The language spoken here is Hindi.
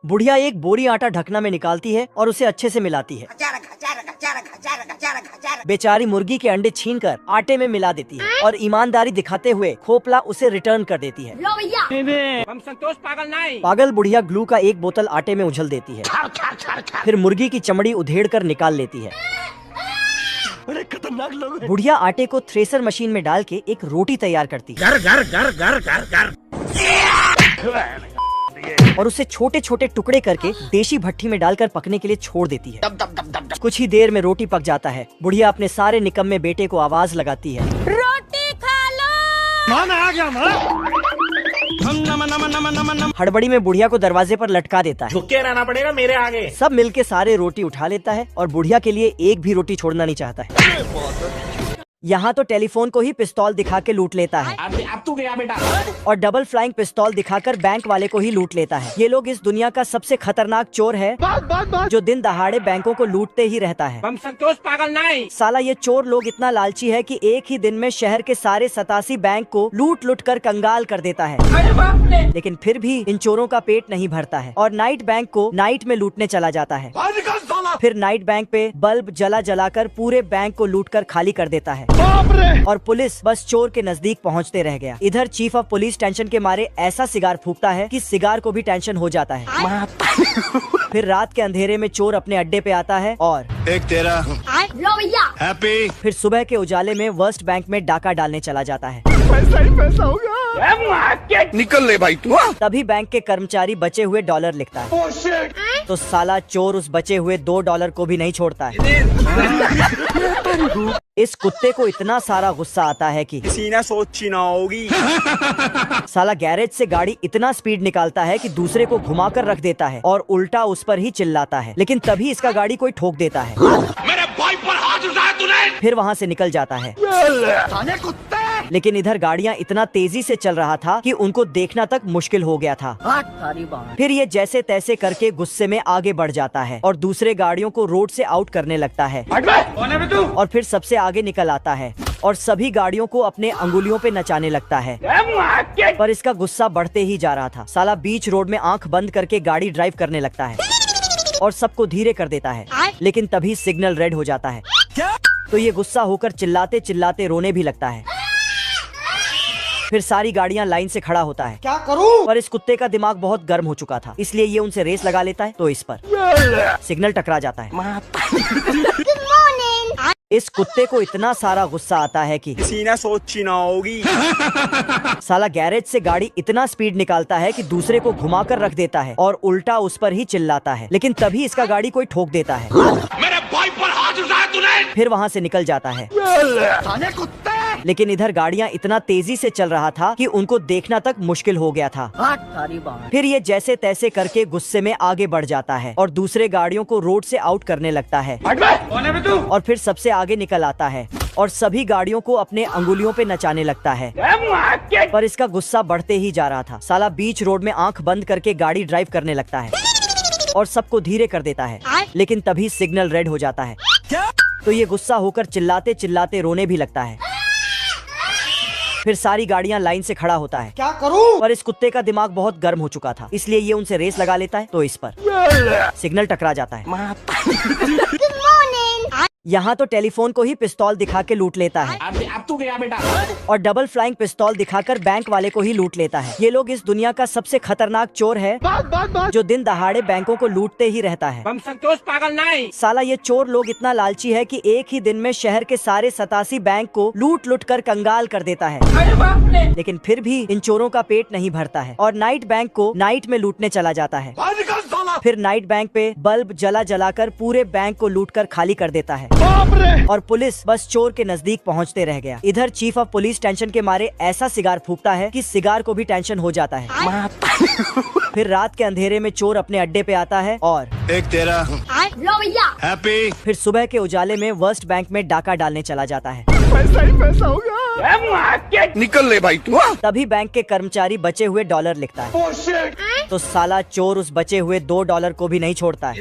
बुढ़िया एक बोरी आटा ढकना में निकालती है और उसे अच्छे से मिलाती है। बेचारी मुर्गी के अंडे छीनकर आटे में मिला देती है और ईमानदारी दिखाते हुए खोपला उसे रिटर्न कर देती है। हम संतोष पागल नहीं। पागल बुढ़िया ग्लू का एक बोतल आटे में उछल देती है, फिर मुर्गी की चमड़ी उधेड़ कर निकाल लेती है। अरे खतरनाक लोग हैं। बुढ़िया आटे को थ्रेसर मशीन में डाल के एक रोटी तैयार करती है घर घर घर घर घर घर और उसे छोटे छोटे टुकड़े करके देशी भट्टी में डालकर पकने के लिए छोड़ देती है। कुछ ही देर में रोटी पक जाता है। बुढ़िया अपने सारे निकम्मे बेटे को आवाज लगाती है, रोटी खा लो। माँ आ गया माँ। हड़बड़ी में बुढ़िया को दरवाजे पर लटका देता है। झुके रहना पड़ेगा मेरे आगे। सब मिलके सारे रोटी उठा लेता है और बुढ़िया के लिए एक भी रोटी छोड़ना नहीं चाहता है। यहाँ तो टेलीफोन को ही पिस्तौल दिखा के लूट लेता है अब तू गया बेटा। और डबल फ्लाइंग पिस्तौल दिखाकर बैंक वाले को ही लूट लेता है। ये लोग इस दुनिया का सबसे खतरनाक चोर है जो दिन दहाड़े बैंकों को लूटते ही रहता है। हम संतोष पागल नहीं। साला ये चोर लोग इतना लालची है कि एक ही दिन में शहर के सारे 87 बैंक को लूट लूट कर कंगाल कर देता है। लेकिन फिर भी इन चोरों का पेट नहीं भरता है और नाइट बैंक को नाइट में लूटने चला जाता है। फिर नाइट बैंक पे बल्ब जला जलाकर पूरे बैंक को लूटकर खाली कर देता है और पुलिस बस चोर के नजदीक पहुंचते रह गया। इधर चीफ ऑफ पुलिस टेंशन के मारे ऐसा सिगार फूकता है कि सिगार को भी टेंशन हो जाता है। फिर रात के अंधेरे में चोर अपने अड्डे पे आता है और एक तेरा लो भैया। हैप्पी। फिर सुबह के उजाले में वर्स्ट बैंक में डाका डालने चला जाता है। पैसा ही पैसा होगा। निकल ले भाई तू। तभी बैंक के कर्मचारी बचे हुए डॉलर लिखता है तो साला चोर उस बचे हुए $2 को भी नहीं छोड़ता है। इस कुत्ते को इतना सारा गुस्सा आता है कि सीना सोची ना होगी। साला गैरेज से गाड़ी इतना स्पीड निकालता है कि दूसरे को घुमाकर रख देता है और उल्टा उस पर ही चिल्लाता है। लेकिन तभी इसका गाड़ी कोई ठोक देता है। मेरे भाई पर हाथ उठाया तूने। फिर वहाँ से निकल जाता है। लेकिन इधर गाड़ियाँ इतना तेजी से चल रहा था कि उनको देखना तक मुश्किल हो गया था। फिर ये जैसे तैसे करके गुस्से में आगे बढ़ जाता है और दूसरे गाड़ियों को रोड से आउट करने लगता है और फिर सबसे आगे निकल आता है और सभी गाड़ियों को अपने अंगुलियों पे नचाने लगता है। पर इसका गुस्सा बढ़ते ही जा रहा था। साला बीच रोड में आंख बंद करके गाड़ी ड्राइव करने लगता है और सबको धीरे कर देता है। लेकिन तभी सिग्नल रेड हो जाता है तो ये गुस्सा होकर चिल्लाते चिल्लाते रोने भी लगता है। फिर सारी गाड़ियां लाइन से खड़ा होता है। क्या करूं? पर इस कुत्ते का दिमाग बहुत गर्म हो चुका था, इसलिए ये उनसे रेस लगा लेता है तो इस पर सिग्नल टकरा जाता है। इस कुत्ते को इतना सारा गुस्सा आता है कि सीना सोची ना होगी। साला गैरेज से गाड़ी इतना स्पीड निकालता है कि दूसरे को घुमाकर रख देता है और उल्टा उस पर ही चिल्लाता है। लेकिन तभी इसका गाड़ी कोई ठोक देता है। मेरे भाई पर हाथ उठाया तूने। फिर वहाँ से निकल जाता है। लेकिन इधर गाड़ियाँ इतना तेजी से चल रहा था कि उनको देखना तक मुश्किल हो गया था। फिर ये जैसे तैसे करके गुस्से में आगे बढ़ जाता है और दूसरे गाड़ियों को रोड से आउट करने लगता है और फिर सबसे आगे निकल आता है और सभी गाड़ियों को अपने अंगुलियों पे नचाने लगता है। पर इसका गुस्सा बढ़ते ही जा रहा था। साला बीच रोड में आंख बंद करके गाड़ी ड्राइव करने लगता है और सबको धीरे कर देता है। लेकिन तभी सिग्नल रेड हो जाता है तो ये गुस्सा होकर चिल्लाते चिल्लाते रोने भी लगता है। फिर सारी गाड़ियां लाइन से खड़ा होता है। क्या करूं? पर इस कुत्ते का दिमाग बहुत गर्म हो चुका था, इसलिए ये उनसे रेस लगा लेता है तो इस पर सिग्नल टकरा जाता है। यहाँ तो टेलीफोन को ही पिस्तौल दिखा के लूट लेता है अब तू गया बेटा। और डबल फ्लाइंग पिस्तौल दिखाकर बैंक वाले को ही लूट लेता है। ये लोग इस दुनिया का सबसे खतरनाक चोर है जो दिन दहाड़े बैंकों को लूटते ही रहता है। हम संतोष पागल नहीं। साला ये चोर लोग इतना लालची है कि एक ही दिन में शहर के सारे 87 बैंक को लूट लूट कर कंगाल कर देता है। लेकिन फिर भी इन चोरों का पेट नहीं भरता है और नाइट बैंक को नाइट में लूटने चला जाता है। फिर नाइट बैंक पे बल्ब जला जलाकर पूरे बैंक को लूटकर खाली कर देता है और पुलिस बस चोर के नजदीक पहुंचते रह गया। इधर चीफ ऑफ पुलिस टेंशन के मारे ऐसा सिगार फूकता है कि सिगार को भी टेंशन हो जाता है। फिर रात के अंधेरे में चोर अपने अड्डे पे आता है और एक तेरा लो भैया। हैप्पी। फिर सुबह के उजाले में वर्स्ट बैंक में डाका डालने चला जाता है। पैसा ही पैसा होगा। निकल ले भाई तू। तभी बैंक के कर्मचारी बचे हुए डॉलर लिखता है तो साला चोर उस बचे हुए $2 को भी नहीं छोड़ता है।